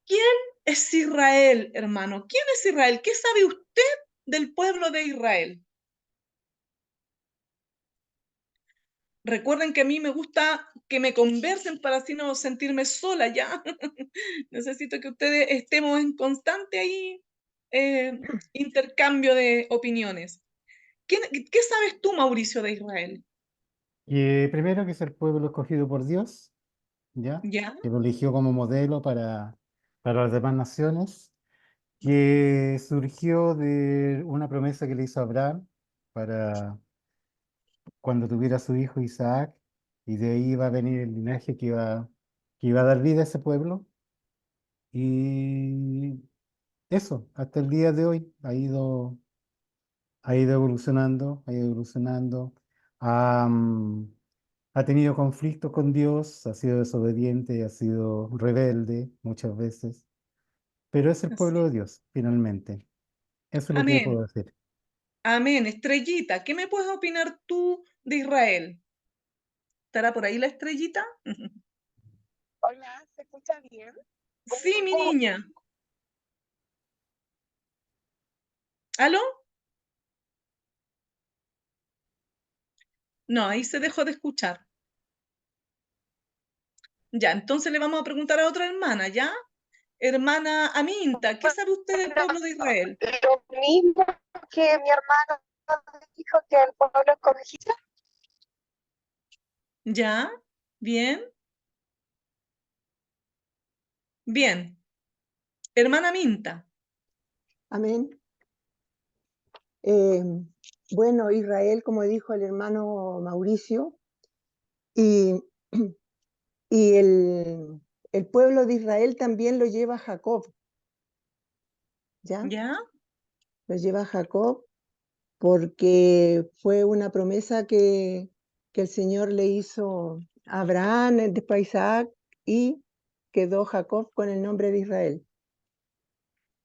¿Quién es Israel, hermano? ¿Quién es Israel? ¿Qué sabe usted del pueblo de Israel? Recuerden que a mí me gusta que me conversen para así no sentirme sola ya. Necesito que ustedes estemos en constante ahí intercambio de opiniones. ¿Qué sabes tú, Mauricio, de Israel? Y primero que es el pueblo escogido por Dios, ¿ya? ¿Ya? Que lo eligió como modelo para las demás naciones, que surgió de una promesa que le hizo Abraham para cuando tuviera su hijo Isaac, y de ahí iba a venir el linaje que iba a dar vida a ese pueblo. Y eso, hasta el día de hoy ha ido evolucionando, ha ido evolucionando. Ha, ha tenido conflictos con Dios, ha sido desobediente, ha sido rebelde muchas veces, pero es el pueblo Así. de Dios, finalmente. Eso es lo que puedo Amén. decir. Amén. Estrellita, ¿qué me puedes opinar tú de Israel? ¿Estará por ahí la estrellita? Hola, ¿se escucha bien? Sí, mi niña. ¿Aló? No, ahí se dejó de escuchar. Ya, entonces le vamos a preguntar a otra hermana, ¿ya? Hermana Aminta, ¿qué sabe usted del Bueno, pueblo de Israel? lo mismo que mi hermano dijo que el pueblo escogido. ¿Ya? ¿Bien? Bien. Hermana Aminta. Amén. Eh, bueno, Israel, como dijo el hermano Mauricio, y, y el pueblo de Israel también lo lleva Jacob, ¿ya? ¿Ya? Lo lleva Jacob porque fue una promesa que el Señor le hizo a Abraham, después a Isaac, y quedó Jacob con el nombre de Israel.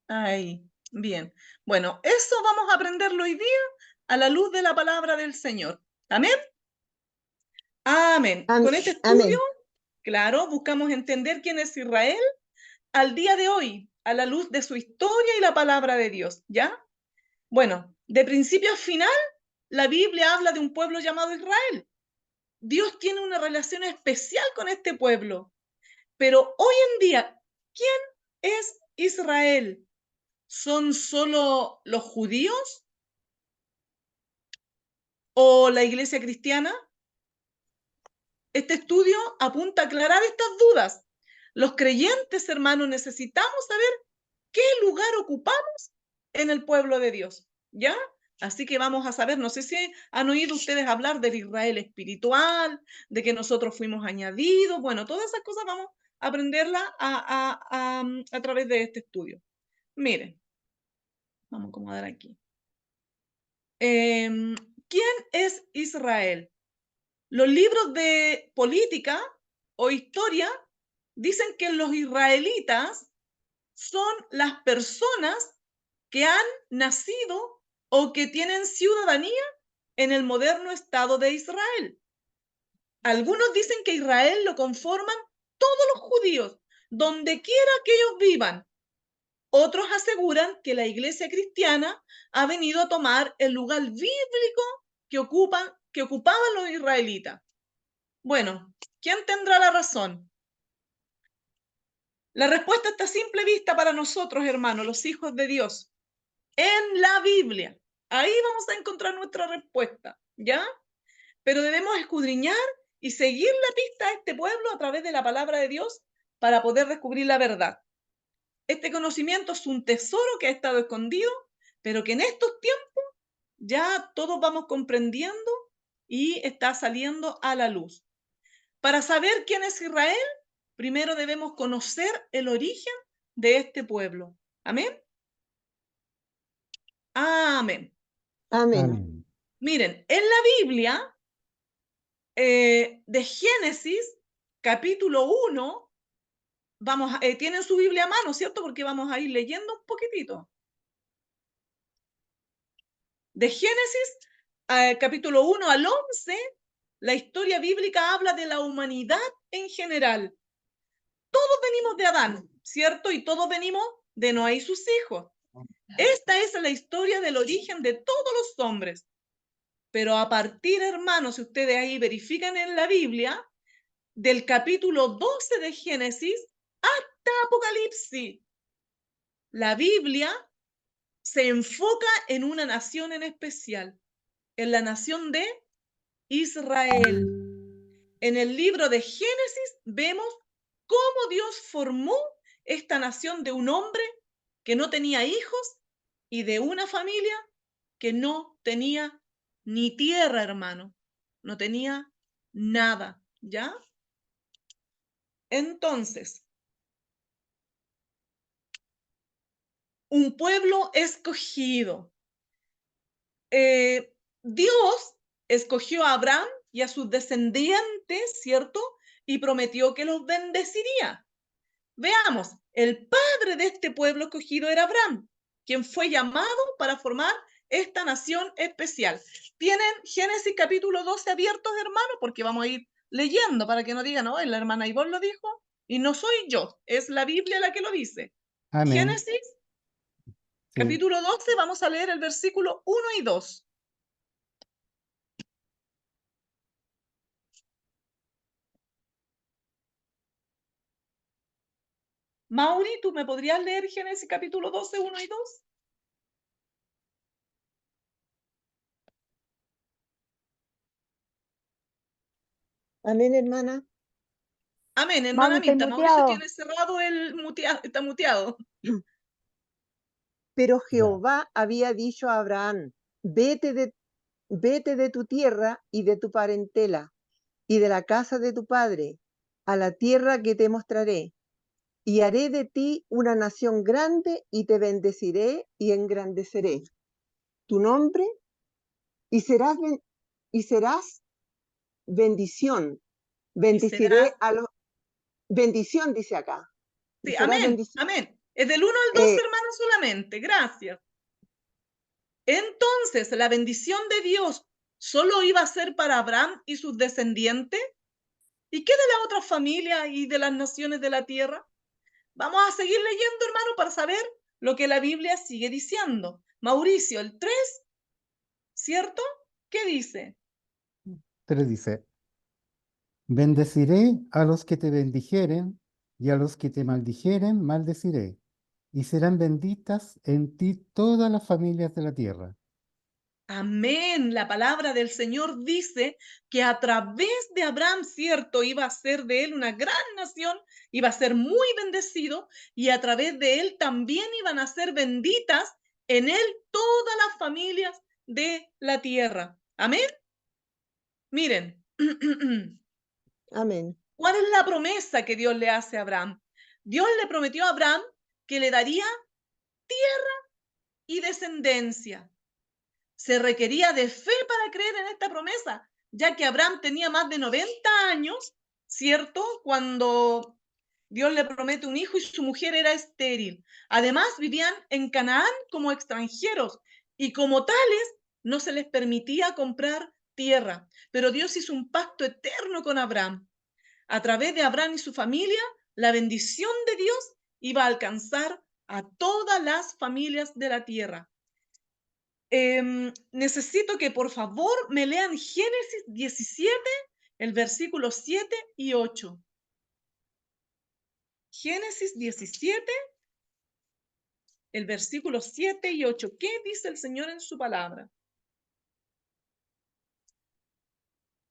Ahí. Bien. Bueno, eso vamos a aprenderlo hoy día a la luz de la palabra del Señor. Amén. Amén. Con este estudio, Amén. claro, buscamos entender quién es Israel al día de hoy, a la luz de su historia y la palabra de Dios, ¿ya? Bueno, de principio a final, la Biblia habla de un pueblo llamado Israel. Dios tiene una relación especial con este pueblo, pero hoy en día, ¿quién es Israel? ¿Son solo los judíos o la iglesia cristiana? Este estudio apunta a aclarar estas dudas. Los creyentes, hermanos, necesitamos saber qué lugar ocupamos en el pueblo de Dios, ¿ya? Así que vamos a saber, no sé si han oído ustedes hablar del Israel espiritual, de que nosotros fuimos añadidos, bueno, todas esas cosas vamos a aprenderlas a través de este estudio. Miren, vamos a acomodar aquí. ¿Quién es Israel? Los libros de política o historia dicen que los israelitas son las personas que han nacido o que tienen ciudadanía en el moderno Estado de Israel. Algunos dicen que Israel lo conforman todos los judíos, donde quiera que ellos vivan. Otros aseguran que la iglesia cristiana ha venido a tomar el lugar bíblico que ocupaban los israelitas. Bueno, ¿quién tendrá la razón? La respuesta está a simple vista para nosotros, hermanos, los hijos de Dios, en la Biblia. Ahí vamos a encontrar nuestra respuesta, ¿ya? Pero debemos escudriñar y seguir la pista a este pueblo a través de la palabra de Dios para poder descubrir la verdad. Este conocimiento es un tesoro que ha estado escondido, pero que en estos tiempos ya todos vamos comprendiendo y está saliendo a la luz. Para saber quién es Israel, primero debemos conocer el origen de este pueblo. ¿Amén? Amén. Amén. Amén. Miren, en la Biblia, de Génesis, capítulo 1, tienen su Biblia a mano, ¿cierto? Porque vamos a ir leyendo un poquitito. De Génesis, capítulo 1 al 11, la historia bíblica habla de la humanidad en general. Todos venimos de Adán. ¿cierto? Y todos venimos de Noé y sus hijos. Esta es la historia del origen de todos los hombres. Pero a partir, hermanos, si ustedes ahí verifican en la Biblia, del capítulo 12 de Génesis hasta Apocalipsis, la Biblia se enfoca en una nación en especial, en la nación de Israel. En el libro de Génesis vemos cómo Dios formó esta nación de un hombre que no tenía hijos y de una familia que no tenía ni tierra, hermano. No tenía nada, ¿ya? Entonces, un pueblo escogido. Dios escogió a Abraham y a sus descendientes, ¿cierto? Y prometió que los bendeciría. Veamos, el padre de este pueblo escogido era Abraham, quien fue llamado para formar esta nación especial. ¿Tienen Génesis capítulo 12 abiertos, hermanos? Porque vamos a ir leyendo para que no digan, no, la hermana Ivonne lo dijo y no soy yo, es la Biblia la que lo dice. Amén. Génesis Sí. capítulo 12, vamos a leer el versículo 1 y 2. Mauri, ¿tú me podrías leer Génesis capítulo 12, 1 y 2? Amén, hermana. Amén, Mauri, hermana estoy Minta. Mauricio muteado. tiene cerrado el muteado, está muteado. Pero Ya. Jehová había dicho a Abraham, vete de tu tierra y de tu parentela y de la casa de tu padre a la tierra que te mostraré, y haré de ti una nación grande y te bendeciré y engrandeceré tu nombre y serás bendición. Bendeciré serás. a los... Bendición dice acá. Y Sí, serás amén, bendición. amén. Es del 1 al 2, hermanos, solamente. Gracias. Entonces, la bendición de Dios solo iba a ser para Abraham y sus descendientes. ¿Y qué de la otra familia y de las naciones de la tierra? Vamos a seguir leyendo, hermano, para saber lo que la Biblia sigue diciendo. Mauricio, el 3, ¿cierto? ¿Qué dice? 3 dice, bendeciré a los que te bendijeren y a los que te maldijeren, maldeciré. Y serán benditas en ti todas las familias de la tierra. Amén. La palabra del Señor dice que a través de Abraham, cierto, iba a ser de él una gran nación, iba a ser muy bendecido y a través de él también iban a ser benditas en él todas las familias de la tierra. Amén. Miren, Amén. ¿cuál es la promesa que Dios le hace a Abraham? Dios le prometió a Abraham que le daría tierra y descendencia. Se requería de fe para creer en esta promesa, ya que Abraham tenía más de 90 años, ¿cierto? Cuando Dios le promete un hijo y su mujer era estéril. Además, vivían en Canaán como extranjeros y como tales no se les permitía comprar tierra. Pero Dios hizo un pacto eterno con Abraham. A través de Abraham y su familia, la bendición de Dios iba a alcanzar a todas las familias de la tierra. Necesito que por favor me lean Génesis 17, el versículo 7 y 8. Génesis 17, el versículo 7 y 8. ¿Qué dice el Señor en su palabra?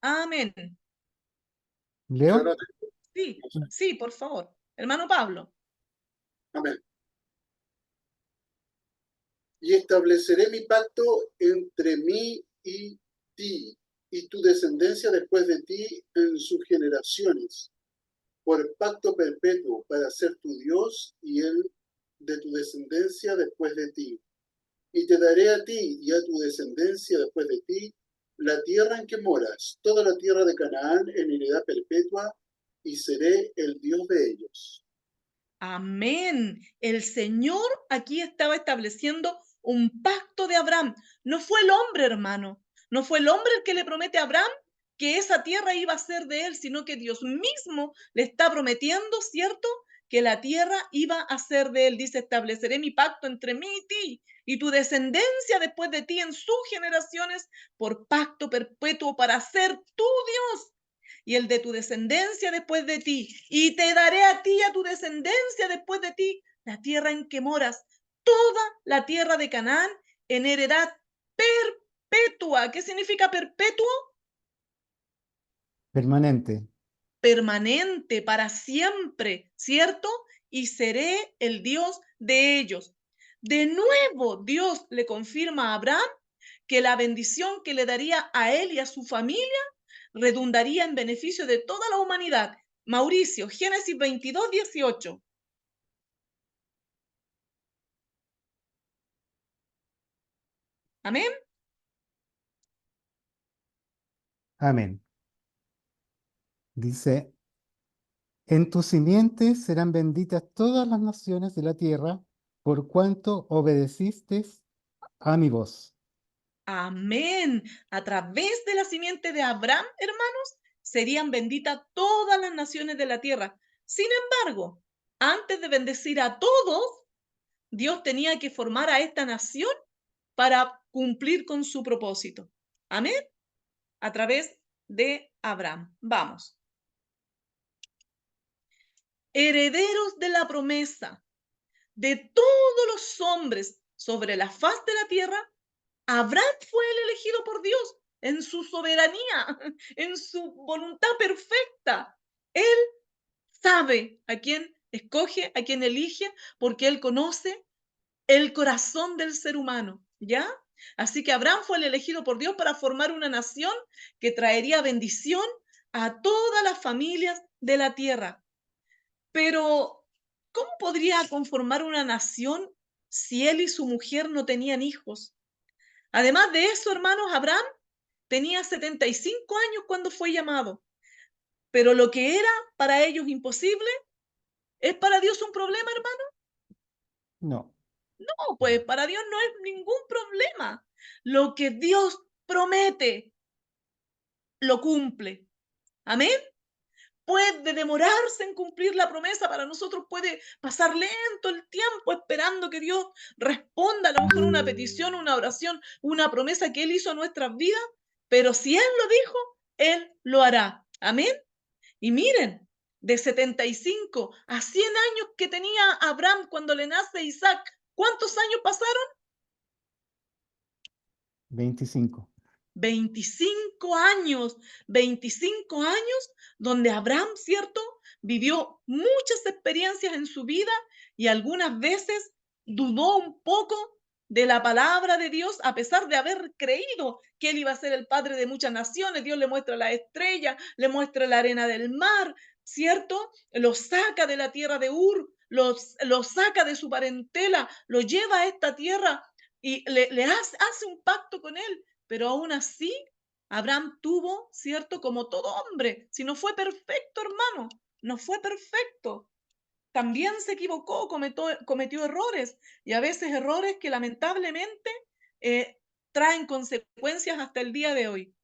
Amén. ¿Leo? Sí, sí, por favor. Hermano Pablo. Amén. Y estableceré mi pacto entre mí y ti, y tu descendencia después de ti en sus generaciones, por pacto perpetuo, para ser tu Dios y él de tu descendencia después de ti. Y te daré a ti y a tu descendencia después de ti la tierra en que moras, toda la tierra de Canaán en heredad perpetua, y seré el Dios de ellos. Amén. El Señor aquí estaba estableciendo un pacto de Abraham. No fue el hombre, hermano. No fue el hombre el que le promete a Abraham que esa tierra iba a ser de él, sino que Dios mismo le está prometiendo, ¿cierto? que la tierra iba a ser de él. Dice, estableceré mi pacto entre mí y ti, y tu descendencia después de ti en sus generaciones, por pacto perpetuo para ser tu Dios, y el de tu descendencia después de ti. Y te daré a ti y a tu descendencia después de ti la tierra en que moras, toda la tierra de Canaán, en heredad perpetua. ¿Qué significa perpetuo? Permanente. Permanente, para siempre, ¿cierto? Y seré el Dios de ellos. De nuevo, Dios le confirma a Abraham que la bendición que le daría a él y a su familia redundaría en beneficio de toda la humanidad. Mauricio, Génesis 22, 18. Amén. Amén. Dice, en tu simiente serán benditas todas las naciones de la tierra, por cuanto obedeciste a mi voz. Amén. A través de la simiente de Abraham, hermanos, serían benditas todas las naciones de la tierra. Sin embargo, antes de bendecir a todos, Dios tenía que formar a esta nación para cumplir con su propósito. Amén. A través de Abraham. Vamos. Herederos de la promesa de todos los hombres sobre la faz de la tierra, Abraham fue el elegido por Dios en su soberanía, en su voluntad perfecta. Él sabe a quién escoge, a quién elige, porque él conoce el corazón del ser humano, ¿ya? Así que Abraham fue el elegido por Dios para formar una nación que traería bendición a todas las familias de la tierra. Pero, ¿cómo podría conformar una nación si él y su mujer no tenían hijos? Además de eso, hermanos, Abraham tenía 75 años cuando fue llamado. Pero lo que era para ellos imposible, ¿es para Dios un problema, hermano? No. No, pues para Dios no es ningún problema. Lo que Dios promete, lo cumple. Amén. Puede demorarse en cumplir la promesa, para nosotros puede pasar lento el tiempo esperando que Dios responda a lo mejor una petición, una oración, una promesa que Él hizo a nuestras vidas, pero si Él lo dijo, Él lo hará. Amén. Y miren, de 75 a 100 años que tenía Abraham cuando le nace Isaac, ¿cuántos años pasaron? 25. 25 años, 25 años donde Abraham, ¿cierto? Vivió muchas experiencias en su vida y algunas veces dudó un poco de la palabra de Dios, a pesar de haber creído que él iba a ser el padre de muchas naciones. Dios le muestra la estrella, le muestra la arena del mar, ¿cierto? Lo saca de la tierra de Ur, lo saca de su parentela, lo lleva a esta tierra y le hace un pacto con él. Pero aún así, Abraham tuvo, ¿cierto? Como todo hombre, si no fue perfecto, hermano, no fue perfecto. También se equivocó, cometió errores, y a veces errores que lamentablemente traen consecuencias hasta el día de hoy.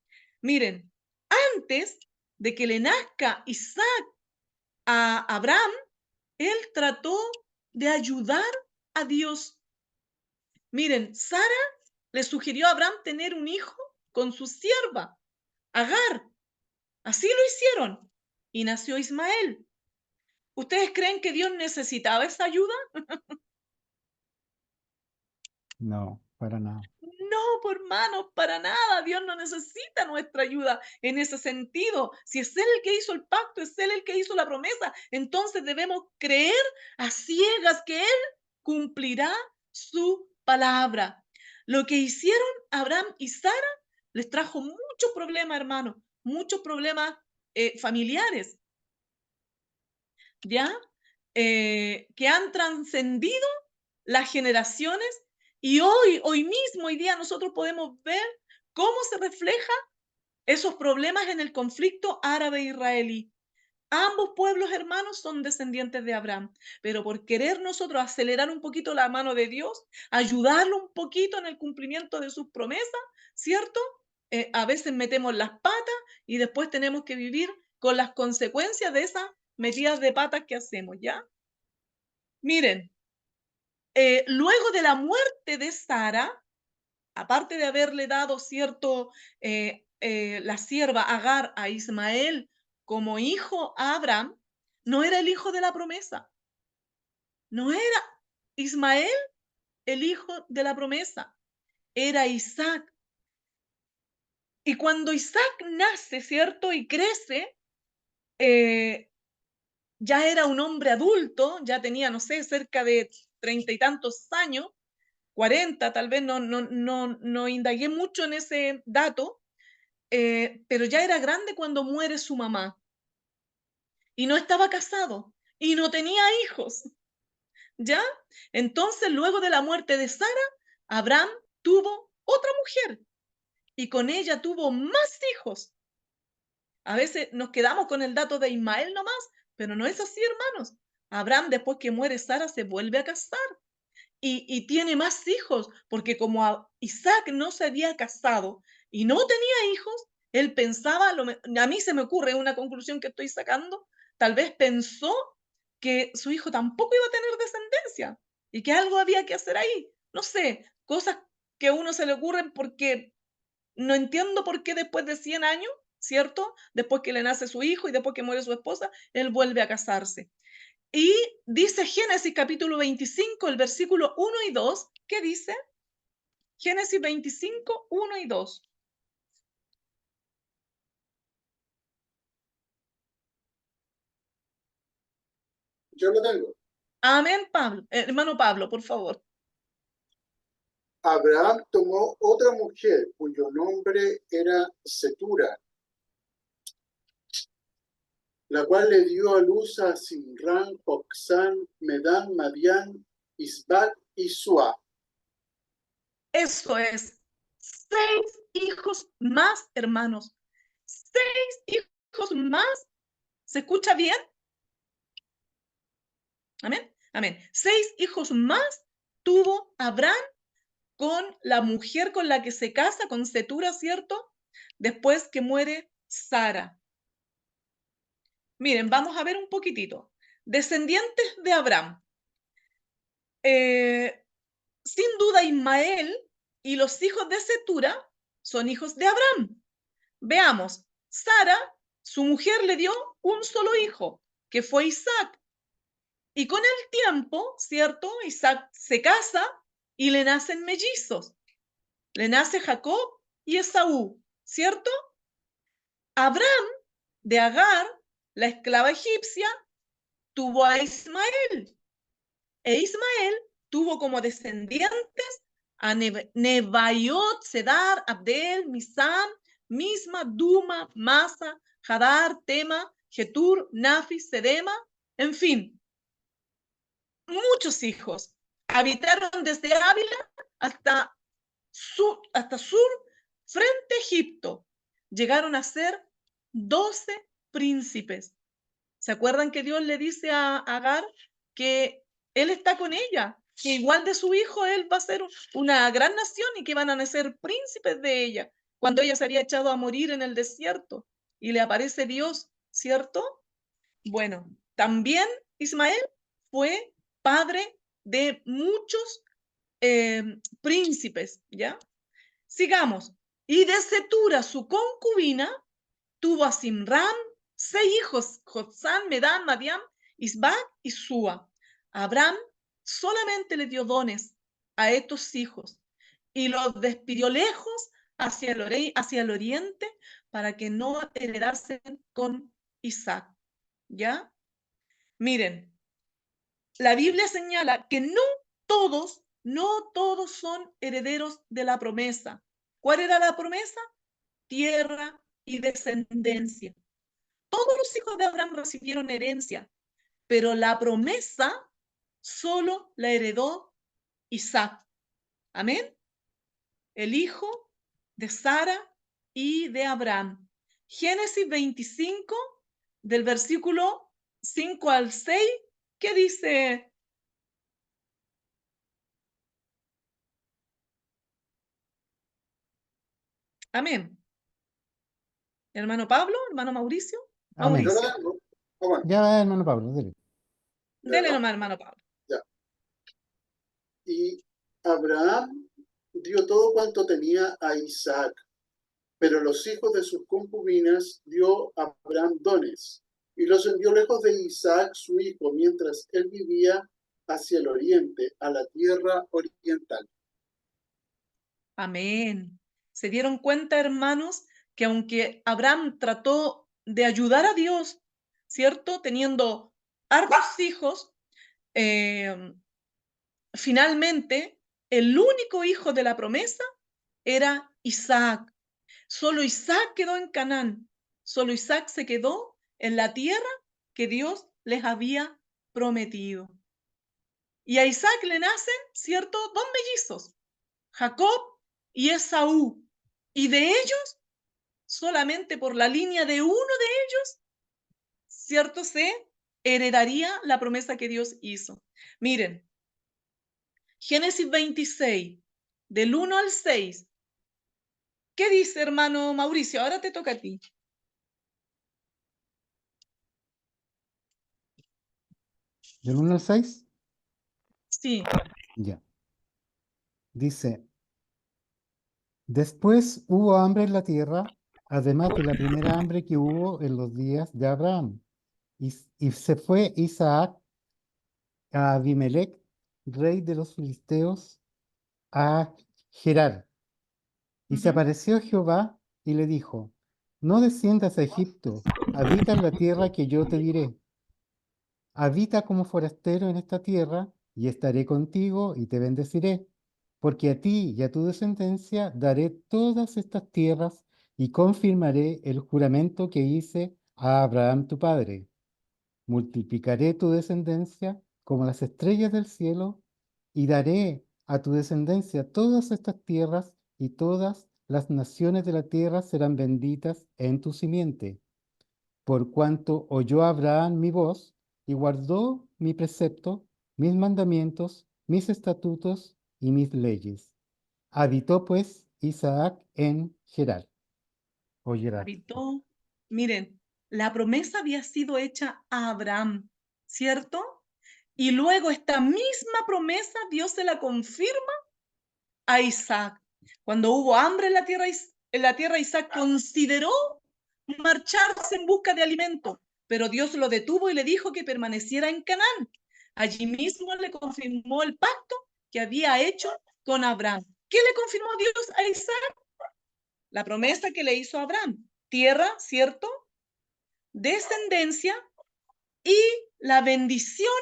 Miren, antes de que le nazca Isaac a Abraham, él trató de ayudar a Dios. Miren, Sara le sugirió a Abraham tener un hijo con su sierva, Agar. Así lo hicieron y nació Ismael. ¿Ustedes creen que Dios necesitaba esa ayuda? No, para nada. No, por hermanos, para nada. Dios no necesita nuestra ayuda en ese sentido. Si es Él el que hizo el pacto, es Él el que hizo la promesa, entonces debemos creer a ciegas que Él cumplirá su palabra. Lo que hicieron Abraham y Sara les trajo muchos problemas, hermanos, muchos problemas familiares, ¿ya? Que han trascendido las generaciones y hoy mismo, hoy día nosotros podemos ver cómo se refleja esos problemas en el conflicto árabe-israelí. Ambos pueblos hermanos son descendientes de Abraham, pero por querer nosotros acelerar un poquito la mano de Dios, ayudarlo un poquito en el cumplimiento de sus promesas, ¿cierto? A veces metemos las patas y después tenemos que vivir con las consecuencias de esas metidas de patas que hacemos, ¿ya? Miren, luego de la muerte de Sara, aparte de haberle dado la sierva Agar a Ismael como hijo a Abraham, no era el hijo de la promesa. No era Ismael el hijo de la promesa, era Isaac. Y cuando Isaac nace, ¿cierto? Y crece, ya era un hombre adulto, ya tenía, no sé, cerca de 30 y tantos años, 40, tal vez, no indagué mucho en ese dato, pero ya era grande cuando muere su mamá. Y no estaba casado, y no tenía hijos, ¿ya? Entonces, luego de la muerte de Sara, Abraham tuvo otra mujer, y con ella tuvo más hijos. A veces nos quedamos con el dato de Ismael nomás, pero no es así, hermanos. Abraham, después que muere Sara, se vuelve a casar y tiene más hijos, porque como Isaac no se había casado y no tenía hijos, él pensaba, a mí se me ocurre una conclusión que estoy sacando, tal vez pensó que su hijo tampoco iba a tener descendencia y que algo había que hacer ahí. No sé, cosas que a uno se le ocurren porque no entiendo por qué después de 100 años, ¿cierto? Después que le nace su hijo y después que muere su esposa, él vuelve a casarse. Y dice Génesis capítulo 25, el versículo 1 y 2, ¿qué dice? Génesis 25, 1 y 2. Yo lo tengo. Amén, Pablo. Hermano Pablo, por favor. Abraham tomó otra mujer cuyo nombre era Setura, la cual le dio a luz a Simrán, Joxán, Medán, Madián, Isbac y Sua. Eso es. 6 hijos más, hermanos. 6 hijos más. ¿Se escucha bien? Amén. Amén. 6 hijos más tuvo Abraham con la mujer con la que se casa, con Setura, ¿cierto? Después que muere Sara. Miren, vamos a ver un poquitito. Descendientes de Abraham. Sin duda, Ismael y los hijos de Setura son hijos de Abraham. Veamos, Sara, su mujer, le dio un solo hijo, que fue Isaac. Y con el tiempo, ¿cierto? Isaac se casa y le nacen mellizos. Le nace Jacob y Esaú, ¿cierto? Abraham, de Agar, la esclava egipcia, tuvo a Ismael. E Ismael tuvo como descendientes a Nebaiot, Sedar, Abdel, Misam, Misma, Duma, Masa, Hadar, Tema, Getur, Nafi, Sedema, en fin, muchos hijos. Habitaron desde Ávila hasta sur, frente a Egipto. Llegaron a ser 12 príncipes. ¿Se acuerdan que Dios le dice a Agar que él está con ella? Que igual de su hijo él va a ser una gran nación y que van a nacer príncipes de ella, cuando ella se había echado a morir en el desierto y le aparece Dios, ¿cierto? Bueno, también Ismael fue padre de muchos príncipes, ¿ya? Sigamos. Y de Setura, su concubina, tuvo a Simram, 6 hijos, Jotzán, Medán, Madián, Isbac y Sua. Abraham solamente le dio dones a estos hijos y los despidió lejos hacia el oriente para que no heredasen con Isaac. ¿Ya? Miren, la Biblia señala que no todos son herederos de la promesa. ¿Cuál era la promesa? Tierra y descendencia. Todos los hijos de Abraham recibieron herencia, pero la promesa solo la heredó Isaac. Amén. El hijo de Sara y de Abraham. Génesis 25, del versículo 5 al 6, ¿qué dice? Amén. Hermano Pablo, hermano Mauricio. Amén. Yo lo Mauricio. tengo. Ah, bueno, Ya, hermano Pablo, dele. Dele ¿no? nomás, hermano Pablo. Ya. cuanto tenía a Isaac, pero los hijos de sus concubinas dio a Abraham dones, y los envió lejos de Isaac su hijo, mientras él vivía hacia el oriente, a la tierra oriental. Amén. ¿Se dieron cuenta, hermanos, que aunque Abraham trató de ayudar a Dios, ¿cierto? Teniendo hartos hijos, finalmente el único hijo de la promesa era Isaac. Solo Isaac quedó en Canaán. Solo Isaac se quedó en la tierra que Dios les había prometido. Y a Isaac le nacen, ¿cierto? Dos mellizos, Jacob y Esaú. Y de ellos, solamente por la línea de uno de ellos, ¿cierto? Se heredaría la promesa que Dios hizo. Miren, Génesis 26, del 1 al 6. ¿Qué dice, hermano Mauricio? Ahora te toca a ti. ¿Del 1 al 6? Sí. Ya. Dice, después hubo hambre en la tierra, además de la primera hambre que hubo en los días de Abraham. Y se fue Isaac a Abimelech, rey de los filisteos, a Gerar. Y se apareció Jehová y le dijo, no desciendas a Egipto, habita en la tierra que yo te diré. Habita como forastero en esta tierra, y estaré contigo y te bendeciré, porque a ti y a tu descendencia daré todas estas tierras y confirmaré el juramento que hice a Abraham tu padre. Multiplicaré tu descendencia como las estrellas del cielo, y daré a tu descendencia todas estas tierras, y todas las naciones de la tierra serán benditas en tu simiente. Por cuanto oyó Abraham mi voz, y guardó mi precepto, mis mandamientos, mis estatutos y mis leyes. Habitó pues Isaac en Gerar. O Gerar. Habitó. Miren, la promesa había sido hecha a Abraham, ¿cierto? Y luego esta misma promesa Dios se la confirma a Isaac. Cuando hubo hambre en la tierra, Isaac consideró marcharse en busca de alimento, pero Dios lo detuvo y le dijo que permaneciera en Canaán. Allí mismo le confirmó el pacto que había hecho con Abraham. ¿Qué le confirmó Dios a Isaac? La promesa que le hizo a Abraham. Tierra, ¿cierto? Descendencia y la bendición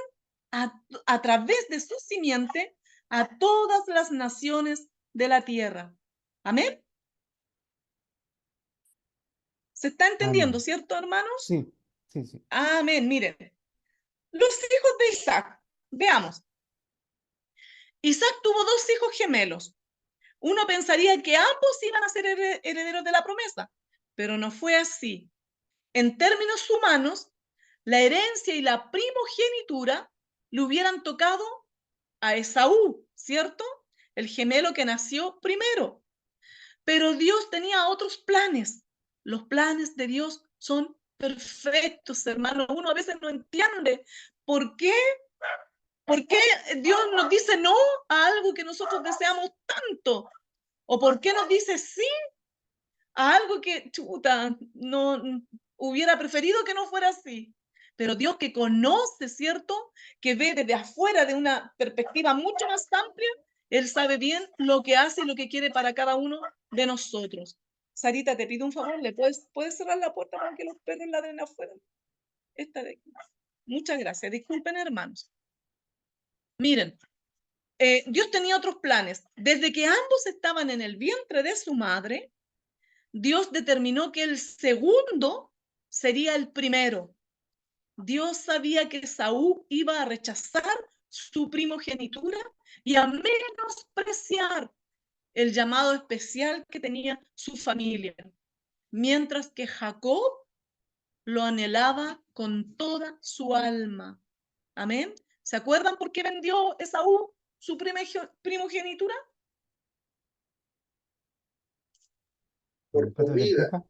a través de su simiente a todas las naciones de la tierra. Amén. ¿Se está entendiendo, Amén. cierto, hermanos? Sí, sí, sí. Amén. Miren, los hijos de Isaac. Veamos. Isaac tuvo dos hijos gemelos. Uno pensaría que ambos iban a ser herederos de la promesa, pero no fue así. En términos humanos, la herencia y la primogenitura le hubieran tocado a Esaú, ¿cierto? El gemelo que nació primero. Pero Dios tenía otros planes. Los planes de Dios son perfectos, hermano. Uno a veces no entiende por qué Dios nos dice no a algo que nosotros deseamos tanto. O por qué nos dice sí a algo que, chuta, no hubiera preferido que no fuera así. Pero Dios que conoce, ¿cierto? Que ve desde afuera de una perspectiva mucho más amplia, Él sabe bien lo que hace y lo que quiere para cada uno de nosotros. Sarita, te pido un favor, ¿puedes cerrar la puerta para que los perros ladren afuera? Esta de aquí. Muchas gracias. Disculpen, hermanos. Miren, Dios tenía otros planes. Desde que ambos estaban en el vientre de su madre, Dios determinó que el segundo sería el primero. Dios sabía que Saúl iba a rechazar su primogenitura y a menospreciar el llamado especial que tenía su familia, mientras que Jacob lo anhelaba con toda su alma. Amén. ¿Se acuerdan por qué vendió Esaú su primogenitura? ¿Por Por un plato de comida. lenteja?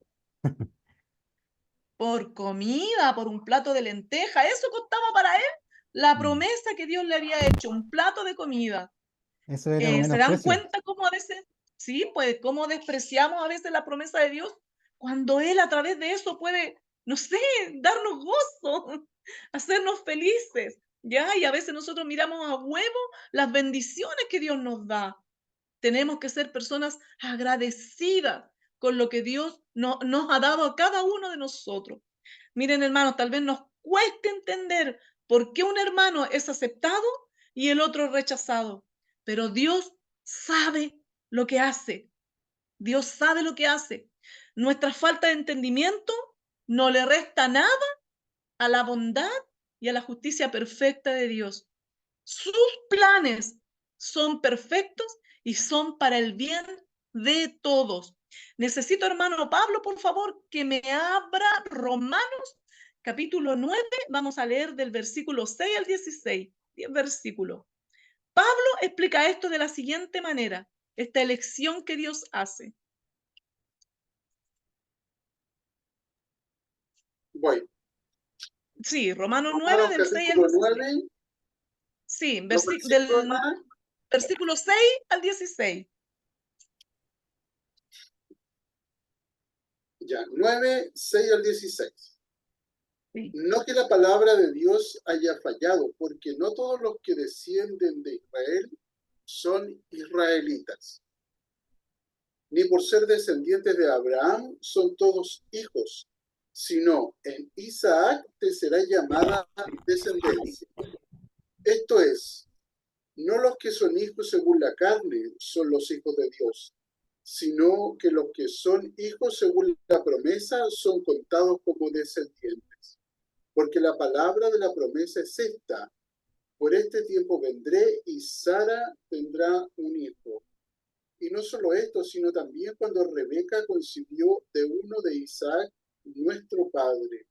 Por comida, por un plato de lenteja. Eso costaba para él la promesa que Dios le había hecho, un plato de comida. Eso era un ¿Se dan menosprecio. cuenta cómo a veces Sí, pues cómo despreciamos a veces la promesa de Dios cuando Él a través de eso puede, no sé, darnos gozo, hacernos felices, ¿ya? Y a veces nosotros miramos a huevo las bendiciones que Dios nos da. Tenemos que ser personas agradecidas con lo que Dios nos ha dado a cada uno de nosotros. Miren, hermanos, tal vez nos cueste entender por qué un hermano es aceptado y el otro rechazado, pero Dios sabe lo que hace. Dios sabe lo que hace. Nuestra falta de entendimiento no le resta nada a la bondad y a la justicia perfecta de Dios. Sus planes son perfectos y son para el bien de todos. Necesito, hermano Pablo, por favor, que me abra Romanos capítulo 9. Vamos a leer del versículo 6 al 16. 10 versículos. Pablo explica esto de la siguiente manera, esta elección que Dios hace. Voy. Sí, Romanos 9 Romanos del 6 al capítulo 16. 9, Sí, los versículos, del hermana. versículo 6 al 16. Ya, 9, 6 al 16. Sí. No que la palabra de Dios haya fallado, porque no todos los que descienden de Israel son israelitas, ni por ser descendientes de Abraham son todos hijos, sino en Isaac te será llamada descendencia. Esto es, no los que son hijos según la carne son los hijos de Dios, sino que los que son hijos según la promesa son contados como descendientes. Porque la palabra de la promesa es esta: por este tiempo vendré y Sara tendrá un hijo. Y no solo esto, sino también cuando Rebeca concibió de uno de Isaac, nuestro padre,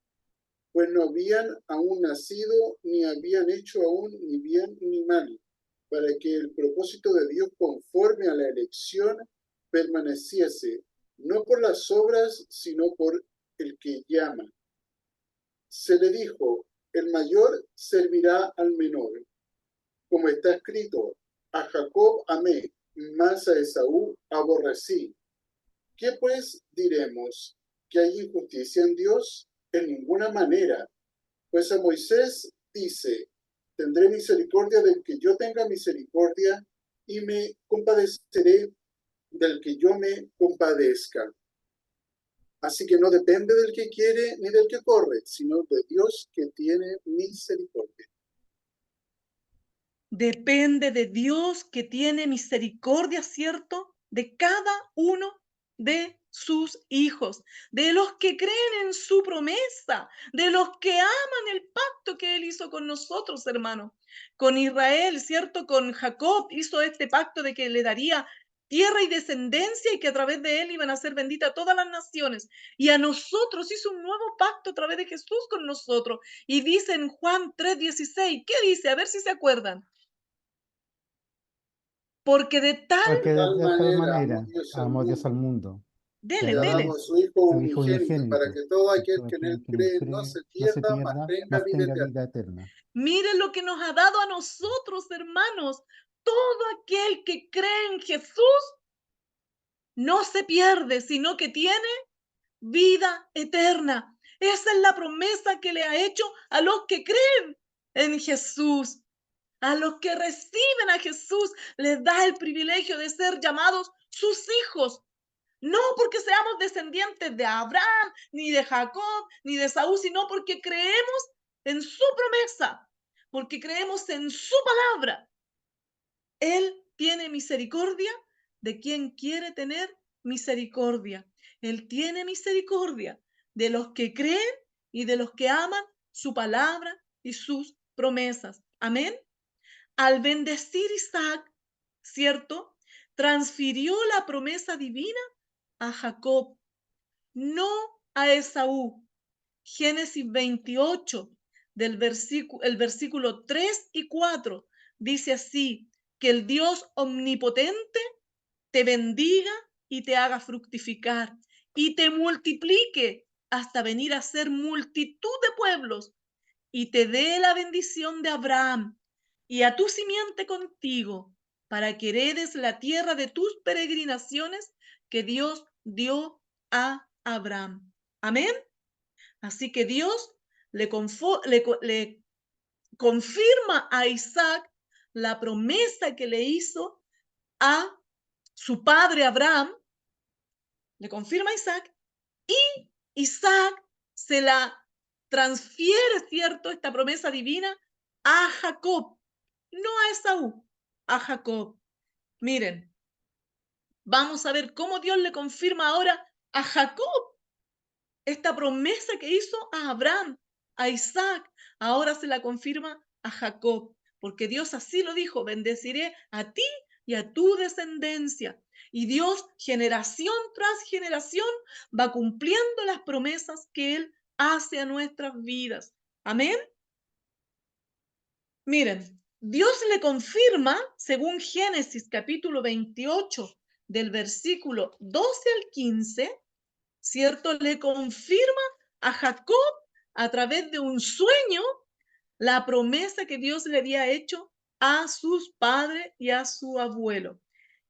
pues no habían aún nacido, ni habían hecho aún ni bien ni mal, para que el propósito de Dios conforme a la elección permaneciese, no por las obras, sino por el que llama. Se le dijo, el mayor servirá al menor, como está escrito, a Jacob amé, mas a Esaú aborrecí. ¿Qué pues diremos? ¿Que hay injusticia en Dios? En ninguna manera. Pues a Moisés dice, tendré misericordia del que yo tenga misericordia y me compadeceré del que yo me compadezca. Así que no depende del que quiere ni del que corre, sino de Dios que tiene misericordia. Depende de Dios que tiene misericordia, ¿cierto? De cada uno de sus hijos, de los que creen en su promesa, de los que aman el pacto que Él hizo con nosotros, hermano. Con Israel, ¿cierto? Con Jacob hizo este pacto de que le daría tierra y descendencia y que a través de Él iban a ser benditas todas las naciones. Y a nosotros hizo un nuevo pacto a través de Jesús con nosotros. Y dice en Juan 3:16, ¿qué dice? A ver si se acuerdan. Porque de tal, Porque De tal de tal manera manera amó Dios al mundo, que dele, que ha ha dado dele, dado a su Hijo su Hijo unigénito, para unigénito, que todo que aquel todo que en aquel Él que en él cree no cree se no se pierda, mas pierda, tenga mas vida tenga eterna. vida eterna. miren lo que nos ha dado a nosotros, hermanos. Todo aquel que cree en Jesús no se pierde, sino que tiene vida eterna. Esa es la promesa que le ha hecho a los que creen en Jesús. A los que reciben a Jesús les da el privilegio de ser llamados sus hijos. No porque seamos descendientes de Abraham, ni de Jacob, ni de Saúl, sino porque creemos en su promesa, porque creemos en su palabra. Él tiene misericordia de quien quiere tener misericordia. Él tiene misericordia de los que creen y de los que aman su palabra y sus promesas. Amén. Al bendecir Isaac, ¿cierto? Transfirió la promesa divina a Jacob, no a Esaú. Génesis 28, el versículo 3 y 4, dice así, que el Dios omnipotente te bendiga y te haga fructificar y te multiplique hasta venir a ser multitud de pueblos y te dé la bendición de Abraham y a tu simiente contigo para que heredes la tierra de tus peregrinaciones que Dios dio a Abraham. Amén. Así que Dios le confirma a Isaac la promesa que le hizo a su padre Abraham, le confirma a Isaac, y Isaac se la transfiere, ¿cierto?, esta promesa divina a Jacob, no a Esaú, a Jacob. Miren, vamos a ver cómo Dios le confirma ahora a Jacob esta promesa que hizo a Abraham, a Isaac, ahora se la confirma a Jacob, porque Dios así lo dijo: bendeciré a ti y a tu descendencia. Y Dios, generación tras generación, va cumpliendo las promesas que Él hace a nuestras vidas. Amén. Miren, Dios le confirma, según Génesis capítulo 28, del versículo 12 al 15, ¿cierto? Le confirma a Jacob a través de un sueño la promesa que Dios le había hecho a sus padres y a su abuelo.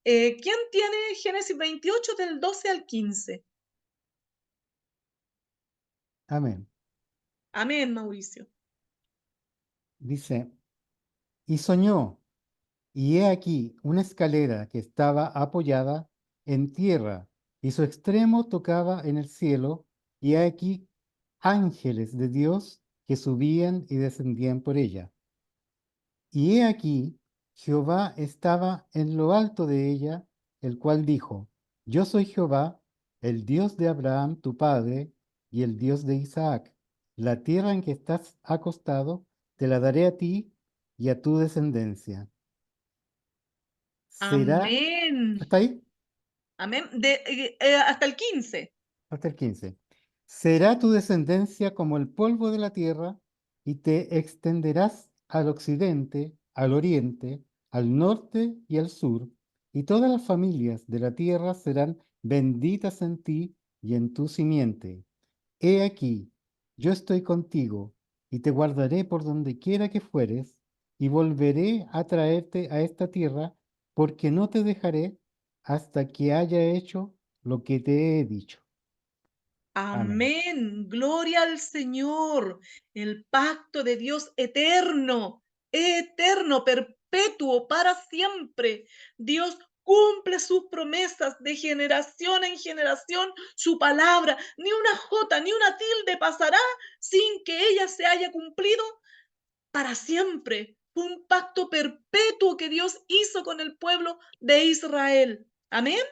¿Quién tiene Génesis 28 del 12 al 15? Amén. Amén, Mauricio. Dice, y soñó, y he aquí una escalera que estaba apoyada en tierra, y su extremo tocaba en el cielo, y he aquí ángeles de Dios que subían y descendían por ella. Y he aquí Jehová estaba en lo alto de ella, el cual dijo, yo soy Jehová, el Dios de Abraham tu padre, y el Dios de Isaac. La tierra en que estás acostado, te la daré a ti y a tu descendencia. Será, Amén. ¿hasta ahí? Amén. Hasta el 15. Hasta el 15. Será tu descendencia como el polvo de la tierra, y te extenderás al occidente, al oriente, al norte y al sur, y todas las familias de la tierra serán benditas en ti y en tu simiente. He aquí, yo estoy contigo, y te guardaré por donde quiera que fueres, y volveré a traerte a esta tierra, porque no te dejaré hasta que haya hecho lo que te he dicho. Amén. Amén. Gloria al Señor. El pacto de Dios eterno, eterno, perpetuo, para siempre. Dios cumple sus promesas de generación en generación. Su palabra, ni una jota, ni una tilde pasará sin que ella se haya cumplido para siempre. Fue un pacto perpetuo que Dios hizo con el pueblo de Israel. Amén.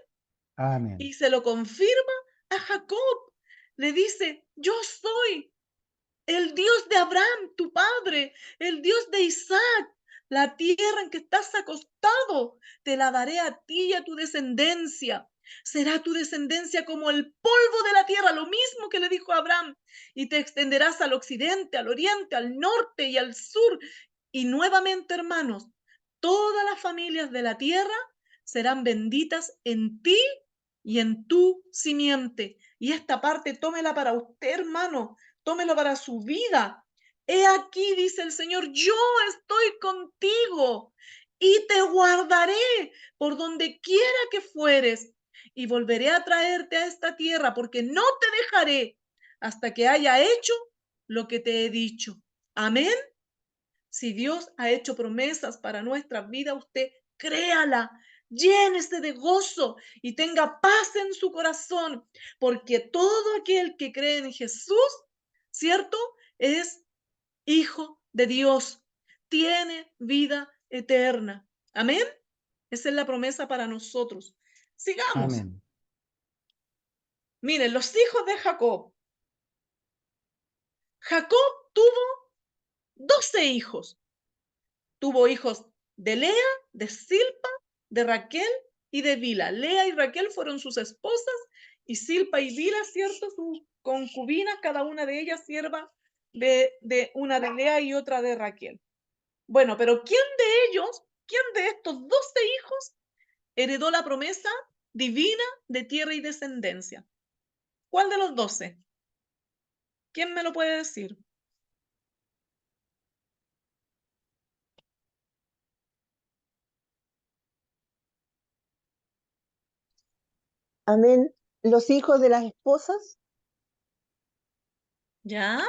Amén. Y se lo confirma a Jacob. Le dice, yo soy el Dios de Abraham, tu padre, el Dios de Isaac. La tierra en que estás acostado, te la daré a ti y a tu descendencia. Será tu descendencia como el polvo de la tierra, lo mismo que le dijo a Abraham. Y te extenderás al occidente, al oriente, al norte y al sur. Y nuevamente, hermanos, todas las familias de la tierra serán benditas en ti y en tu simiente. Y esta parte tómela para usted, hermano, tómelo para su vida. He aquí, dice el Señor, yo estoy contigo y te guardaré por donde quiera que fueres y volveré a traerte a esta tierra porque no te dejaré hasta que haya hecho lo que te he dicho. Amén. Si Dios ha hecho promesas para nuestra vida, usted créala, llénese de gozo y tenga paz en su corazón, porque todo aquel que cree en Jesús, ¿cierto? Es hijo de Dios, tiene vida eterna. Amén. Esa es la promesa para nosotros. Sigamos. Amén. Miren, los hijos de Jacob. Jacob tuvo 12 hijos. Tuvo hijos de Lea, de Silpa, de Raquel y de Bila. Lea y Raquel fueron sus esposas y Silpa y Bila, ¿cierto? Sus concubinas, cada una de ellas sierva de una de Lea y otra de Raquel. Bueno, pero quién de estos 12 hijos heredó la promesa divina de tierra y descendencia? ¿Cuál de los 12? ¿Quién me lo puede decir? Amén. Los hijos de las esposas, ¿Ya?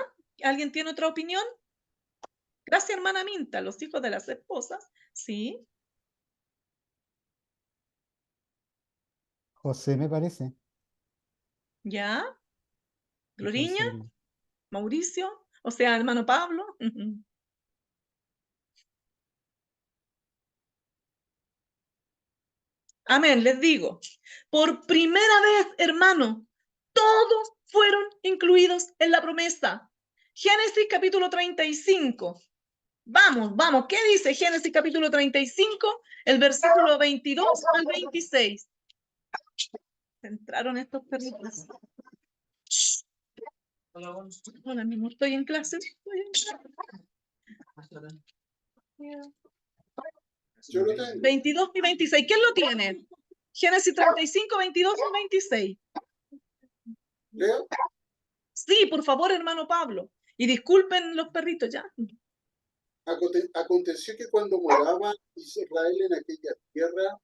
¿Alguien tiene otra opinión? Gracias, hermana Minta. Los hijos de las esposas, sí. José me parece. ¿Ya? Puede Gloriña, ser. Mauricio, o sea, hermano Pablo. Amén, les digo. Por primera vez, hermano, todos fueron incluidos en la promesa. Génesis capítulo 35. Vamos, vamos. ¿Qué dice Génesis capítulo 35? El versículo 22 al 26. Entraron estos perritos. Hola, mi amor, estoy en clase. Yo lo tengo. 22 y 26. ¿Quién lo tiene? Génesis 35, 22 y 26. ¿Leo? Sí, por favor, hermano Pablo. Y disculpen los perritos, ¿ya? Aconteció que cuando moraba Israel en aquella tierra,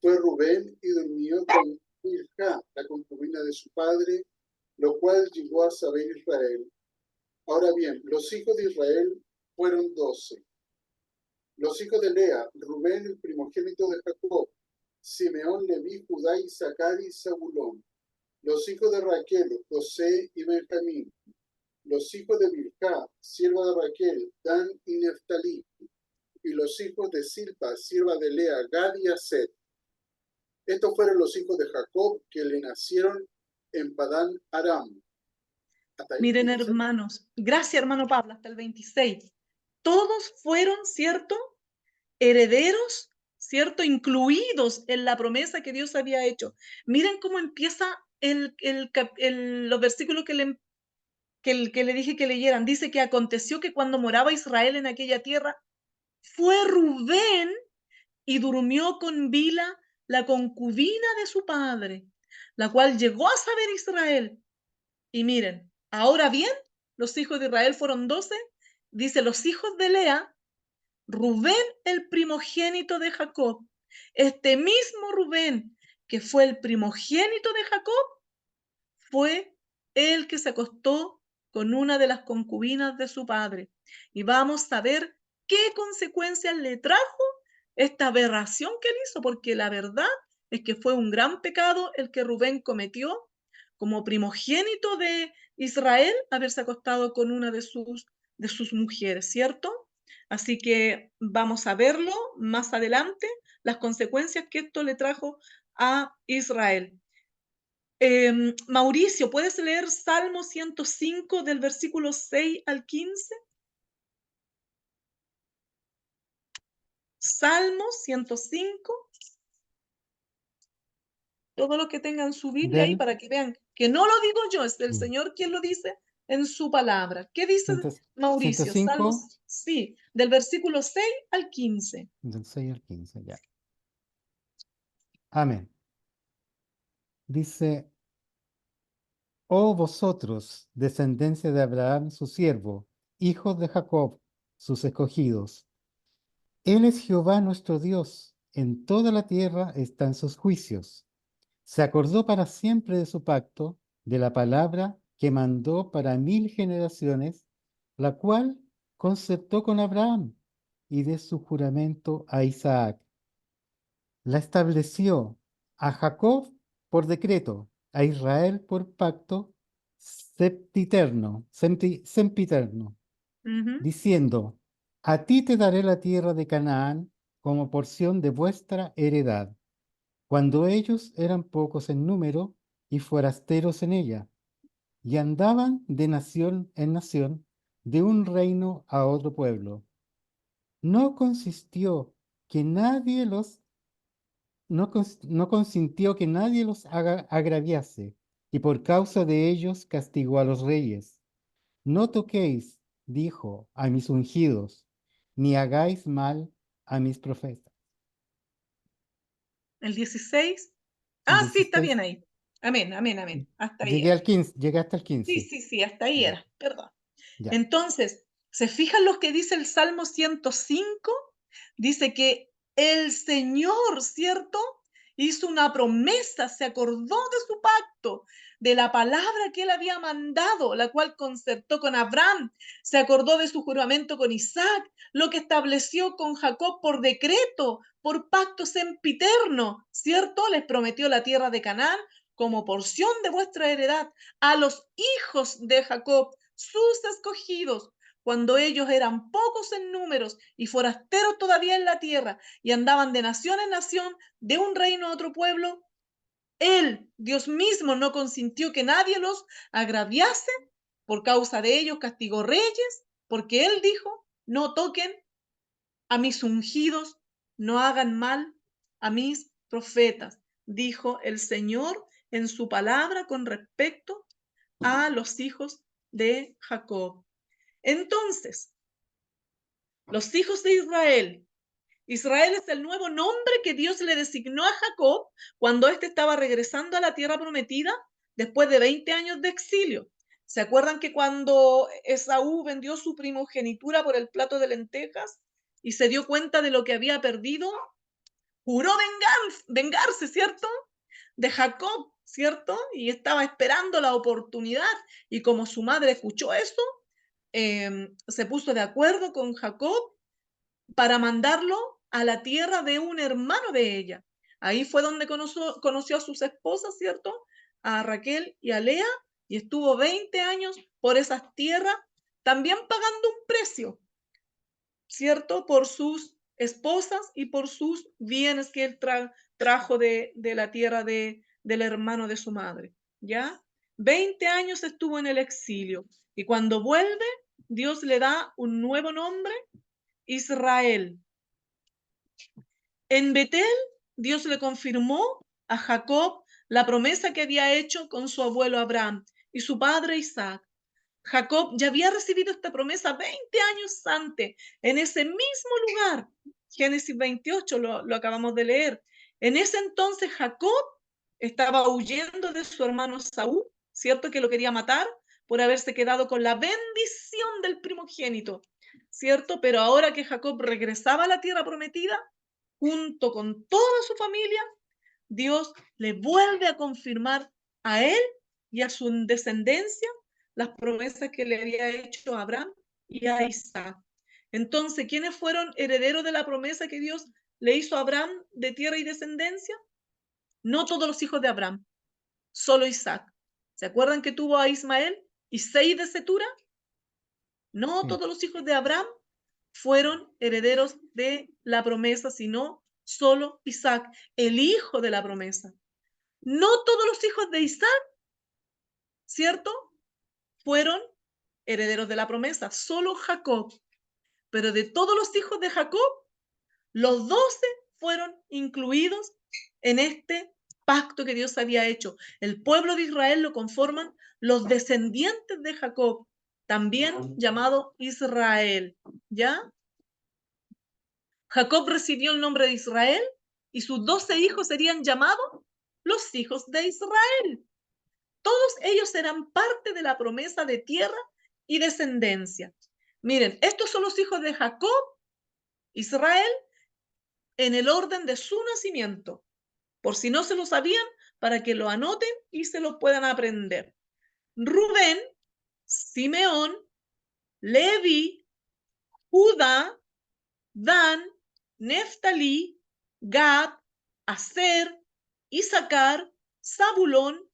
fue Rubén y durmió con Bilhá, la concubina de su padre, lo cual llegó a saber Israel. Ahora bien, los hijos de Israel fueron 12. Los hijos de Lea, Rubén, el primogénito de Jacob, Simeón, Leví, Judá, Isaacar y Zabulón. Los hijos de Raquel, José y Benjamín. Los hijos de Bilhá, sierva de Raquel, Dan y Neftalí. Y los hijos de Silpa, sierva de Lea, Gad y Aser. Estos fueron los hijos de Jacob que le nacieron en Padán Aram. Hasta ahí, Miren, 26. hermanos. Gracias, hermano Pablo, hasta el 26. Todos fueron, ¿cierto? Herederos, ¿cierto? Incluidos en la promesa que Dios había hecho. Miren cómo empieza los versículos que le dije que leyeran. Dice que aconteció que cuando moraba Israel en aquella tierra, fue Rubén y durmió con Bila, la concubina de su padre, la cual llegó a saber Israel. Y miren, ahora bien, los hijos de Israel fueron 12. Dice, los hijos de Lea, Rubén, el primogénito de Jacob. Este mismo Rubén, que fue el primogénito de Jacob, fue el que se acostó con una de las concubinas de su padre. Y vamos a ver qué consecuencias le trajo esta aberración que él hizo, porque la verdad es que fue un gran pecado el que Rubén cometió como primogénito de Israel, haberse acostado con una de sus mujeres, ¿cierto? Así que vamos a verlo más adelante, las consecuencias que esto le trajo a Israel. Mauricio, ¿puedes leer Salmo 105 del versículo 6 al 15? Salmo 105. Todo lo que tengan su Biblia ahí Del para que vean que no lo digo yo, es el Señor quien lo dice en su palabra. ¿Qué dice Mauricio? 105, Salmo, sí, del versículo 6 al 15. del 6 al 15, ya. Amén. Dice, oh vosotros, descendencia de Abraham, su siervo, hijos de Jacob, sus escogidos. Él es Jehová nuestro Dios, en toda la tierra están sus juicios. Se acordó para siempre de su pacto, de la palabra que mandó para 1000 generaciones, la cual concertó con Abraham, y de su juramento a Isaac. La estableció a Jacob por decreto, a Israel por pacto sempiterno, diciendo, a ti te daré la tierra de Canaán como porción de vuestra heredad, cuando ellos eran pocos en número y forasteros en ella, y andaban de nación en nación, de un reino a otro pueblo. No consistió que nadie los no consintió que nadie los agraviase, y por causa de ellos castigó a los reyes. No toquéis, dijo, a mis ungidos, ni hagáis mal a mis profetas. El 16. El Sí, está 16, bien ahí. Amén, amén, amén. Hasta ahí llegué era. al 15, llegué hasta el Sí, 15. sí, sí, hasta ahí Ya, era. Perdón. ya. Entonces, ¿se fijan lo que dice el Salmo 105? Dice que el Señor, ¿cierto? hizo una promesa, se acordó de su pacto, de la palabra que él había mandado, la cual concertó con Abraham, se acordó de su juramento con Isaac, lo que estableció con Jacob por decreto, por pacto sempiterno, ¿cierto? Les prometió la tierra de Canaán como porción de vuestra heredad a los hijos de Jacob, sus escogidos, cuando ellos eran pocos en números y forasteros todavía en la tierra y andaban de nación en nación, de un reino a otro pueblo. Él, Dios mismo, no consintió que nadie los agraviase. Por causa de ellos castigó reyes, porque él dijo, no toquen a mis ungidos, no hagan mal a mis profetas, dijo el Señor en su palabra con respecto a los hijos de Jacob. Entonces, los hijos de Israel. Israel es el nuevo nombre que Dios le designó a Jacob cuando éste estaba regresando a la tierra prometida después de 20 años de exilio. ¿Se acuerdan que cuando Esaú vendió su primogenitura por el plato de lentejas y se dio cuenta de lo que había perdido? Juró vengarse, ¿cierto? De Jacob, ¿cierto? Y estaba esperando la oportunidad. Y como su madre escuchó eso, se puso de acuerdo con Jacob para mandarlo a la tierra de un hermano de ella. Ahí fue donde conoció a sus esposas, ¿cierto? A Raquel y a Lea, y estuvo 20 años por esas tierras, también pagando un precio, ¿cierto? Por sus esposas y por sus bienes que él trajo de la tierra del hermano de su madre, ¿ya? 20 años estuvo en el exilio, y cuando vuelve, Dios le da un nuevo nombre, Israel. En Betel, Dios le confirmó a Jacob la promesa que había hecho con su abuelo Abraham y su padre Isaac. Jacob ya había recibido esta promesa 20 años antes, en ese mismo lugar. Génesis 28 lo acabamos de leer. En ese entonces Jacob estaba huyendo de su hermano Saúl, ¿cierto? Que lo quería matar por haberse quedado con la bendición del primogénito, ¿cierto? Pero ahora que Jacob regresaba a la tierra prometida, junto con toda su familia, Dios le vuelve a confirmar a él y a su descendencia las promesas que le había hecho a Abraham y a Isaac. Entonces, ¿quiénes fueron herederos de la promesa que Dios le hizo a Abraham de tierra y descendencia? No todos los hijos de Abraham, solo Isaac. ¿Se acuerdan que tuvo a Ismael y 6 de Cetura? No Sí. todos los hijos de Abraham fueron herederos de la promesa, sino solo Isaac, el hijo de la promesa. No todos los hijos de Isaac, ¿cierto?, fueron herederos de la promesa, solo Jacob. Pero de todos los hijos de Jacob, los 12 fueron incluidos en este pacto que Dios había hecho. El pueblo de Israel lo conforman los descendientes de Jacob, también llamado Israel, ¿ya? Jacob recibió el nombre de Israel y sus 12 hijos serían llamados los hijos de Israel. Todos ellos eran parte de la promesa de tierra y descendencia. Miren, estos son los hijos de Jacob, Israel, en el orden de su nacimiento. Por si no se lo sabían, para que lo anoten y se lo puedan aprender. Rubén, Simeón, Levi, Judá, Dan, Neftalí, Gad, Aser, Isaacar, Zabulón,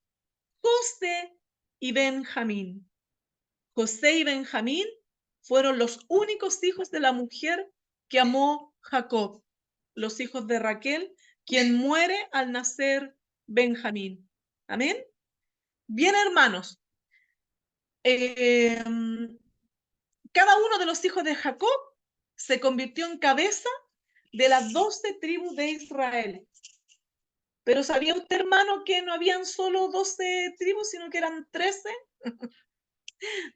José y Benjamín. José y Benjamín fueron los únicos hijos de la mujer que amó Jacob, los hijos de Raquel, quien muere al nacer Benjamín. Amén. Bien, hermanos, cada uno de los hijos de Jacob se convirtió en cabeza de las 12 tribus de Israel. Pero ¿sabía usted, hermano, que no habían solo 12 tribus, sino que eran 13?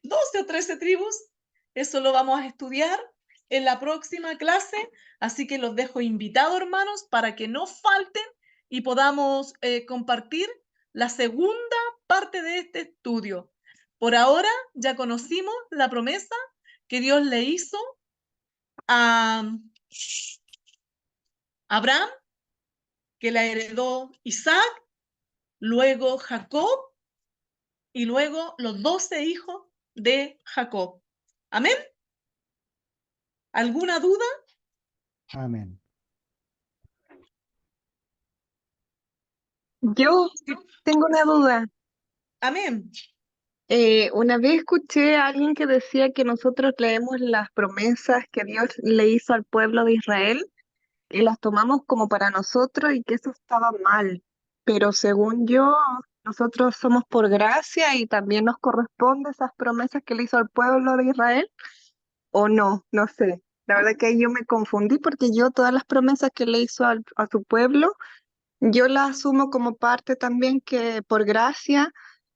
12 o 13 tribus. Eso lo vamos a estudiar en la próxima clase. Así que los dejo invitados, hermanos, para que no falten y podamos compartir la segunda parte de este estudio. Por ahora ya conocimos la promesa que Dios le hizo a Abraham que la heredó Isaac, luego Jacob y luego los 12 hijos de Jacob. ¿Amén? ¿Alguna duda? Amén. Yo tengo una duda. Amén. Una vez escuché a alguien que decía que nosotros leemos las promesas que Dios le hizo al pueblo de Israel y las tomamos como para nosotros y que eso estaba mal. Pero según yo, nosotros somos por gracia y también nos corresponde esas promesas que le hizo al pueblo de Israel, ¿o no? No sé. La verdad que ahí yo me confundí porque yo todas las promesas que le hizo a su pueblo, yo las asumo como parte también que por gracia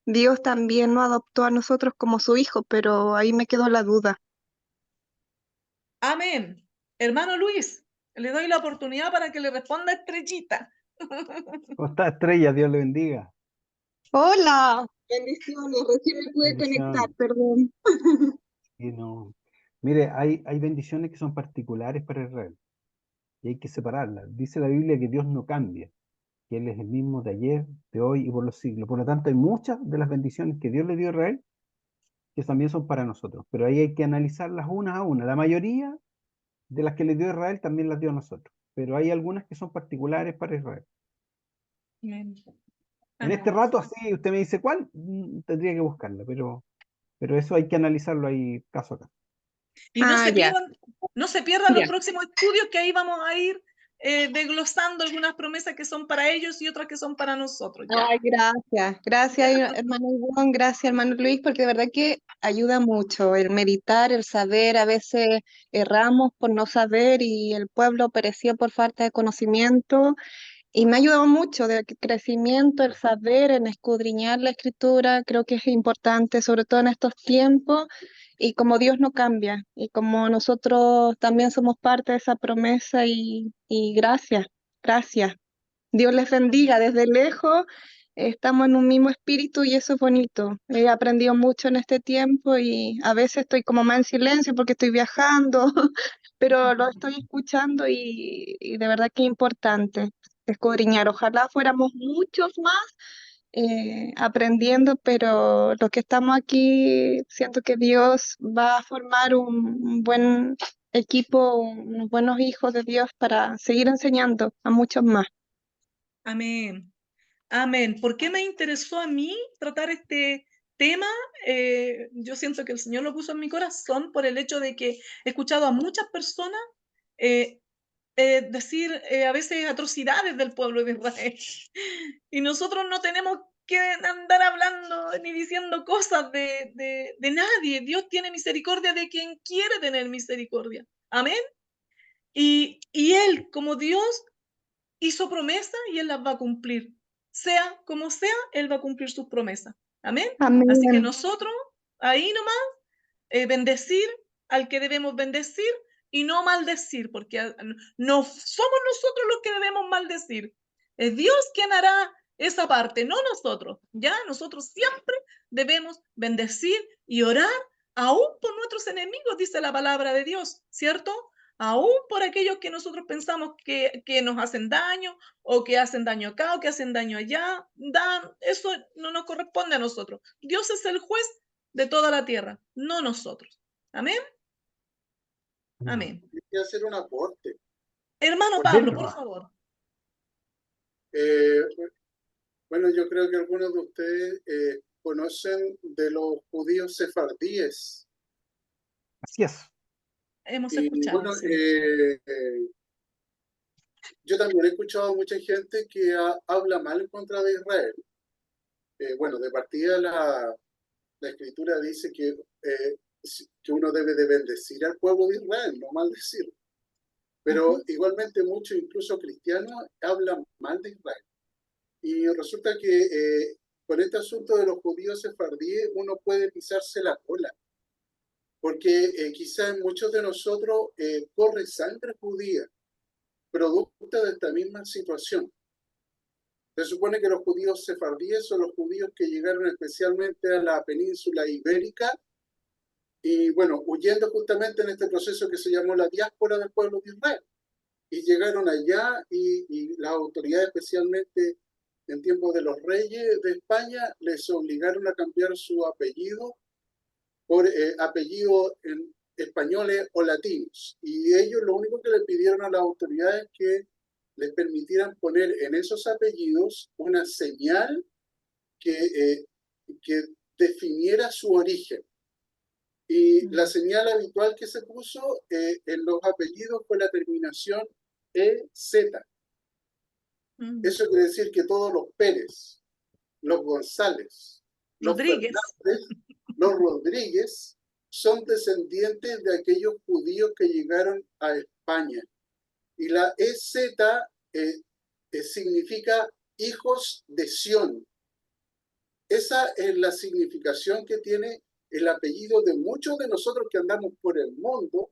Dios también nos adoptó a nosotros como su hijo, pero ahí me quedó la duda. Amén. Hermano Luis, le doy la oportunidad para que le responda Estrellita. ¿Cómo está, Estrella? Dios le bendiga. Hola, bendiciones, recién me pude conectar, Bendición. perdón. Y no. Mire, hay bendiciones que son particulares para Israel y hay que separarlas. Dice la Biblia que Dios no cambia, que Él es el mismo de ayer, de hoy y por los siglos. Por lo tanto, hay muchas de las bendiciones que Dios le dio a Israel que también son para nosotros, pero ahí hay que analizarlas una a una. La mayoría de las que le dio a Israel también las dio a nosotros, pero hay algunas que son particulares para Israel. Amén. En este Amén. rato, así, usted me dice cuál, tendría que buscarla, pero eso hay que analizarlo ahí caso a caso. Y Ah, ya, no se pierdan los ya. próximos estudios que ahí vamos a ir desglosando algunas promesas que son para ellos y otras que son para nosotros. ¿Ya? Ay, gracias. Gracias, hermano Ivonne, gracias, hermano Luis, porque de verdad que ayuda mucho el meditar, el saber. A veces erramos por no saber y el pueblo pereció por falta de conocimiento. Y me ha ayudado mucho de crecimiento, el saber, en escudriñar la escritura. Creo que es importante, sobre todo en estos tiempos. Y como Dios no cambia, y como nosotros también somos parte de esa promesa, y gracias, gracias. Dios les bendiga desde lejos. Estamos en un mismo espíritu y eso es bonito. He aprendido mucho en este tiempo y a veces estoy como más en silencio porque estoy viajando, pero lo estoy escuchando y de verdad que es importante escudriñar. Ojalá fuéramos muchos más aprendiendo, pero los que estamos aquí, siento que Dios va a formar un buen equipo, unos buenos hijos de Dios para seguir enseñando a muchos más. Amén. Amén. ¿Por qué me interesó a mí tratar este tema? Yo siento que el Señor lo puso en mi corazón por el hecho de que he escuchado a muchas personas eh, decir a veces atrocidades del pueblo de Israel. Y nosotros no tenemos que andar hablando ni diciendo cosas de nadie. Dios tiene misericordia de quien quiere tener misericordia. Amén. Y Él, como Dios, hizo promesas y Él las va a cumplir. Sea como sea, Él va a cumplir sus promesas. Amén. Así que Amén. nosotros, ahí nomás, bendecir al que debemos bendecir y no maldecir, porque no somos nosotros los que debemos maldecir. Es Dios quien hará esa parte, no nosotros. Ya nosotros siempre debemos bendecir y orar aún por nuestros enemigos, dice la palabra de Dios, ¿cierto? Aún por aquellos que nosotros pensamos que nos hacen daño o que hacen daño acá o que hacen daño allá. Eso no nos corresponde a nosotros. Dios es el juez de toda la tierra, no nosotros. Amén. Amén. Quería hacer un aporte. Hermano Porque, Pablo, por favor. eh, bueno, yo creo que algunos de ustedes conocen de los judíos sefardíes. Así es. Hemos Y escuchado, bueno, sí. yo también he escuchado a mucha gente que habla mal en contra de Israel. Bueno, de partida la escritura dice que uno debe de bendecir al pueblo de Israel, no maldecirlo. Pero igualmente muchos, incluso cristianos, hablan mal de Israel. Y resulta que con este asunto de los judíos sefardíes uno puede pisarse la cola, porque quizás en muchos de nosotros corre sangre judía, producto de esta misma situación. Se supone que los judíos sefardíes son los judíos que llegaron especialmente a la península ibérica y bueno, huyendo justamente en este proceso que se llamó la diáspora del pueblo de Israel. y llegaron allá y las autoridades, especialmente en tiempos de los reyes de España, les obligaron a cambiar su apellido por apellidos españoles o latinos. Y ellos lo único que le pidieron a las autoridades es que les permitieran poner en esos apellidos una señal que definiera su origen. Y la señal habitual que se puso en los apellidos fue la terminación EZ. Eso quiere decir que todos los Pérez, los González, los Rodríguez. Fernández, los Rodríguez son descendientes de aquellos judíos que llegaron a España. Y la EZ significa hijos de Sión. Esa es la significación que tiene el apellido de muchos de nosotros que andamos por el mundo,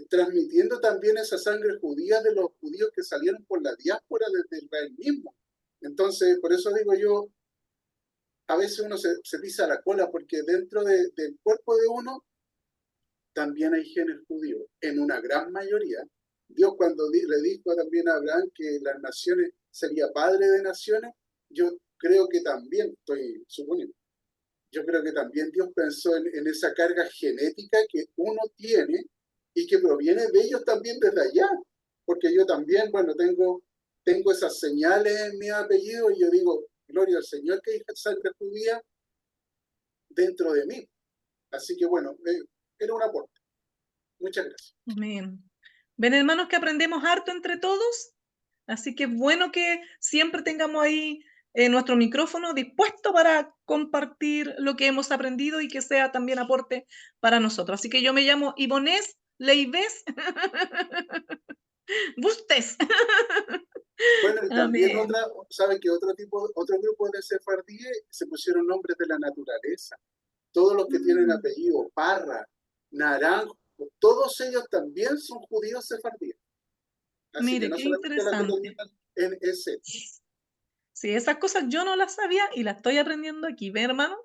transmitiendo también esa sangre judía de los judíos que salieron por la diáspora desde Israel mismo. Entonces, por eso digo yo, a veces uno se pisa la cola, porque dentro del cuerpo de uno también hay genes judíos, en una gran mayoría. Dios cuando le dijo también a Abraham que las naciones sería padre de naciones, yo creo que también, estoy suponiendo, yo creo que también Dios pensó en esa carga genética que uno tiene y que proviene de ellos también desde allá. Porque yo también, bueno, tengo esas señales en mi apellido y yo digo, gloria al Señor que hay sangre judía dentro de mí. Así que bueno, era un aporte. Muchas gracias. Amén. Ven, hermanos, que aprendemos harto entre todos. Así que es bueno que siempre tengamos ahí nuestro micrófono dispuesto para compartir lo que hemos aprendido y que sea también aporte para nosotros. Así que yo me llamo Ibonés Leives Bustes. Bueno, y también Amén. saben que otro grupo de sefardíes se pusieron nombres de la naturaleza. Todos los que tienen apellido Parra, Naranjo, todos ellos también son judíos sefardíes. Así Mire, que no qué solamente la que lo interesante. tienen en ese. Sí, esas cosas yo no las sabía y las estoy aprendiendo aquí, ¿ve, hermano?